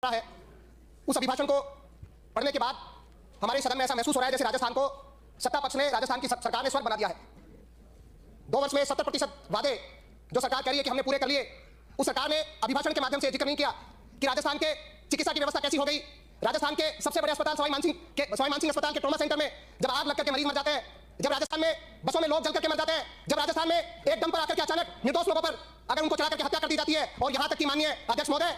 रहा है, उस अभिभाषण को पढ़ने के बाद हमारे सदन में ऐसा महसूस हो रहा है जैसे राजस्थान को सत्ता पक्ष ने, राजस्थान की सरकार ने स्वर्ग बना दिया है। 2 वर्ष में 70% वादे जो सरकार कह रही है कि हमने पूरे कर लिए, उस सरकार ने अभिभाषण के माध्यम से जिक्र नहीं किया कि राजस्थान के चिकित्सा की व्यवस्था कैसी हो गई। राजस्थान के सबसे बड़े अस्पताल सवाई मानसिंह अस्पताल के ट्रॉमा सेंटर में जब आग लगकर के मरीज मर जाते हैं, जब राजस्थान में बसों में लोग जल करके मर जाते हैं, जब राजस्थान में एक दम पर आकर के अचानक निर्दोष लोगों पर अगर उनको चढ़ा करके हत्या कर दी जाती है, और यहां तक कि माननीय अध्यक्ष महोदय,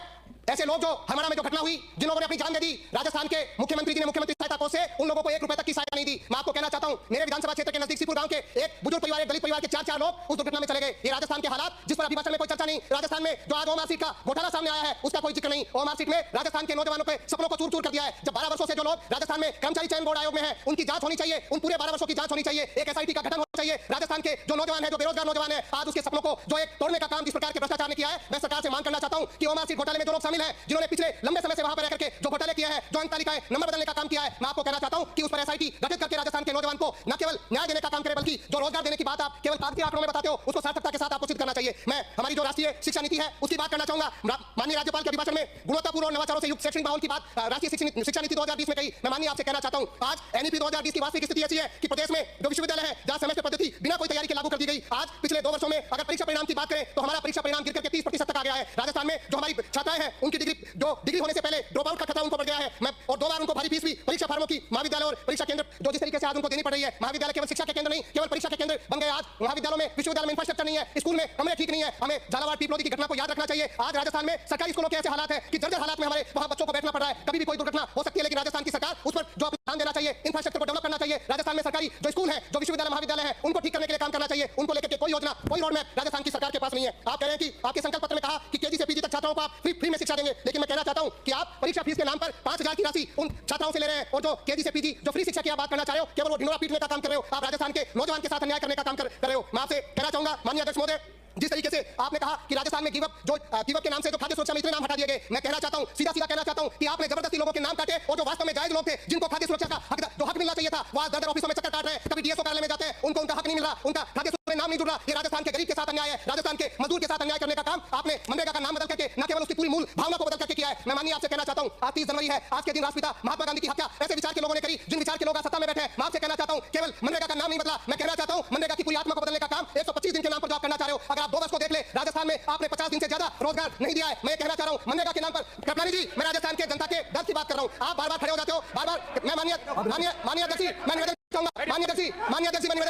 ऐसे लोग जो हरियाणा में जो घटना हुई, जिन लोगों ने अपनी जान दे दी, राजस्थान के मुख्यमंत्री जी ने मुख्यमंत्री सहायता कोष से उन लोगों को 1 रुपए तक की सहायता नहीं दी। मैं आपको कहना चाहता हूं, मेरे विधानसभा क्षेत्र के नजदीक सीपुर गांव के एक बुजुर्ग परिवार, एक दलित परिवार के 4 लोग उस दुर्घटना में चले गए। ये राजस्थान के हालात जिस पर अभिभाषण में कोई चर्चा नहीं। राजस्थान में जो आज ओमार सीट का घोटाला सामने आया है, उसका कोई जिक्र नहीं। ओमार सीट में राजस्थान के नौजवानों के सपनों को चूर-चूर कर दिया है। जब 12 वर्षों से जो लोग राजस्थान में कर्मचारी चयन बोर्ड आयोग में हैं, उनकी जांच होनी चाहिए, उन पूरे 12 वर्षों की जांच होनी चाहिए, एक एसआईटी का गठन होना चाहिए। राजस्थान के जो नौजवान है, जो बेरोजगार नौजवान है, आज उसके सपनों को जो एक तोड़ने का काम जिस प्रकार के भ्रष्टाचार ने किया है, मैं सरकार से मांग करना चाहता हूं कि ओमार सीट घोटाले में जो लोग शामिल हैं, जिन्होंने पिछले लंबे समय से वहां पर रहकर के जो घोटाले किए हैं, जो अंक तालिकाएं नंबर बदलने का काम किया है, मैं आपको कहना चाहता हूं कि उस पर एसआईटी गठित करके राजस्थान के नौजवान को न केवल न्याय देने का काम करे, बल्कि जो रोजगार देने की बात आप केवल कागजी आंकड़ों में बताते हो, उसको सार्थकता के साथ आपको सिद्ध करना चाहिए। मैं हमारी जो राष्ट्रीय शिक्षा नीति है उसकी बात करना चाहूंगा। माननीय राज्यपाल के अभिभाषण में गुणवत्तापूर्ण और नवाचारों से युक्त शैक्षणिक माहौल की बात राष्ट्रीय शिक्षा नीति 2020 में कही। मैं माननीय आपसे कहना चाहता हूं, आज एनईपी 2020 की वास्तविक स्थिति ऐसी है कि प्रदेश में जो विश्वविद्यालय है, जहां सेमेस्टर पद्धति बिना कोई तैयारी के लागू कर दी गई, आज पिछले 2 वर्षों में अगर परीक्षा परिणाम की बात करें तो हमारा परीक्षा परिणाम गिर करके 30% तक आ गया है। राजस्थान में जो हमारी छात्राएं हैं, उनकी डिग्री होने से पहले ड्रॉप आउट का खतरा उनको बढ़ गया है। और 2 बार उनको भारी फीस भी परीक्षा फर्मों की, महाविद्यालय और परीक्षा केंद्र जो जिस तरीके से आज उनको देनी पड़ रही है, महाविद्यालय केवल शिक्षा के केंद्र नहीं, केवल परीक्षा के केंद्र बन गए। आज महाविद्यालयों में, विश्वविद्यालय में इंफ्रास्ट्रक्चर नहीं है, स्कूल में कमरे ठीक नहीं है। हमें झालावाड़ पीपलोदी की घटना को याद रखना चाहिए। आज राजस्थान में सरकारी स्कूलों के ऐसे हालात हैं कि जर्जर हालात में हमारे वहां बच्चों को बैठना पड़ रहा है। कभी भी कोई दुर्घटना हो सकती है, लेकिन राजस्थान की सरकार उस पर जो ध्यान देना चाहिए, इंफ्रास्ट्रक्चर को डेवलप करना चाहिए। राजस्थान में सरकारी जो स्कूल है, जो विश्वविद्यालय महाविद्यालय है, उनको ठीक करने के लिए काम करना चाहिए। उनको लेकर के कोई योजना, कोई रोड मैप राजस्थान की सरकार के पास नहीं है। आप कह रहे हैं कि आपके संकल्प पत्र में कहा कि केजी से पीजी तक छात्रों को आप फ्री में शिक्षा देंगे, लेकिन मैं कहना चाहता हूं कि आप परीक्षा फीस के नाम पर 5000 की राशि उन छात्राओं से ले रहे हैं, और जो केजी से पीजी जो फ्री शिक्षा की आप बात करना चाह रहे हो, केवल वो ढिंडोरा पीटने का काम कर रहे हो। आप राजस्थान के नौजवान के साथ अन्याय करने का काम कर रहे हो। मैं आपसे कहना चाहूंगा माननीय अध्यक्ष महोदय, जिस तरीके से आपने कहा कि राजस्थान में गिवअप के नाम से जो खाद्य सुरक्षा में इतने नाम हटा दिए गए, मैं कहना चाहता हूं, सीधा कहना चाहता हूं कि आपने जबरदस्ती लोगों के नाम काटे, और जो वास्तव में जायज लोग थे, जिनको खाद्य सुरक्षा का जो हक मिलना चाहिए था, वो आज दर ऑफिसों में चक्कर काट रहे हैं, कभी डीएसओ कार्यालय में जाते हैं, उनको उनका हक नहीं मिल रहा, उनका खाद्य सुरक्षा में नाम नहीं जुड़ रहा। ये राजस्थान के गरीब के साथ अन्याय है, राजस्थान के मजदूर के साथ अन्याय करने का काम आपने मनरेगा का नाम बदल करके, न केवल उसकी पूरी मूल भावना को बदल करके किया है। मैं माननीय आपसे कहना चाहता हूं, आज 30 जनवरी है, आज के दिन राष्ट्रपिता महात्मा गांधी की हत्या ऐसे विचार के लोगों ने करी, जिन विचार के लोग सत्ता में बैठे हैं। मैं आपसे कहना चाहता हूं, केवल मनरेगा का नाम नहीं बदला, मैं कहना चाहता हूं मनरेगा की पूरी आत्मा को बदलने का काम 125 दिन के नाम पर जो आप करना चाह रहे हो। अगर आप 2 वर्ष को देख ले, राजस्थान में आपने 50 दिन से ज्यादा रोजगार नहीं दिया है। मैं कहना चाह रहा हूं मनरेगा के नाम पर, कृपलानी जी, मैं राजस्थान के जनता के दर्द की बात कर रहा हूं। आप बार-बार खड़े हो जाते हो, बार-बार। मैं माननीय अध्यक्ष जी, मैं निवेदन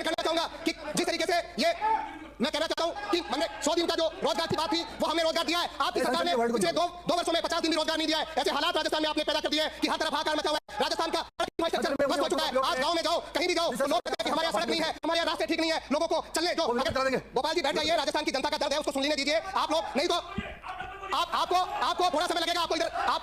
करना चाहूंगा कि जिस तरीके से ये मैं कहना चाहता हूं कि हमने 100 दिन का जो रोजगार की बात थी, वो हमने रोजगार दिया है। आपकी सरकार ने पिछले 2 वर्षों में 50 दिन भी रोजगार नहीं दिया है। ऐसे हालात राजस्थान में आपने पैदा कर दिए हैं कि हर तरफ हाहाकार मचा हुआ है। राजस्थान का इंफ्रास्ट्रक्चर बस हो चुका है। आज गांव में जाओ, कहीं भी जाओ, तो लोग कहते हैं कि हमारे यहाँ सड़क नहीं है, हमारे यहाँ रास्ते ठीक नहीं है, लोगों को चलने जो। गोपाल जी बैठ जाइए, राजस्थान की जनता का दर्द है, उसको सुन लेने दीजिए। आप लोग नहीं तो आपको थोड़ा समय लगेगा, आपको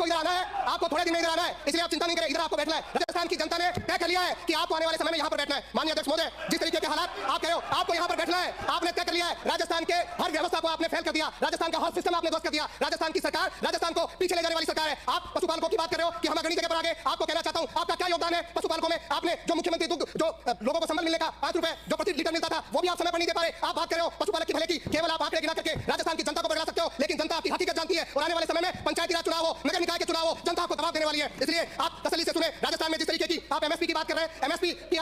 इधर आना है, आपको थोड़े दिन में इधर आना है, इसलिए आप चिंता नहीं करें, इधर आपको बैठना है। राजस्थान की जनता ने तय कर लिया है कि आपको आने वाले समय में यहाँ पर बैठना है। माननीय अध्यक्ष महोदय, जिस तरीके के हालात आप कह रहे हो, आपको यहाँ पर बैठना है, आपने तय कर लिया है। राजस्थान के हर व्यवस्था को आपने फेल कर दिया, राजस्थान का हर सिस्टम आपने ध्वस्त कर दिया। राजस्थान की सरकार राजस्थान को पीछे ले जाने वाली सरकार है। आप पशुपालकों की बात कर रहे हो कि हम अग्रणी जगह पर आगे, आपको कहना चाहता हूँ, आपका क्या योगदान है पशुपालकों में? आपने जो मुख्यमंत्री दुग्ध, जो लोगों को संबल मिलने का 5 रुपए जो प्रति लीटर मिलता था, वो भी आप समय पर नहीं दे पा रहे। आप बात कर रहे हो पशुपालक की भले की, केवल आप आंकड़े गिना करके राजस्थान की जनता को बदला सकते हो, लेकिन जनता आपकी हकीकत जानती है, और आने वाले समय में पंचायती राज चुनाव हो, नगर निकाय के चुनाव हो, जनता आपको दबाव देने वाली है। इसलिए आप तसल्ली से सुने। राजस्थान में जिस तरीके की आप एमएसपी की बात कर रहे हैं,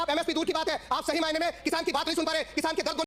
एमएसपी दूर की बात है, आप सही मायने में किसान की बात नहीं सुन पा रहे। किसान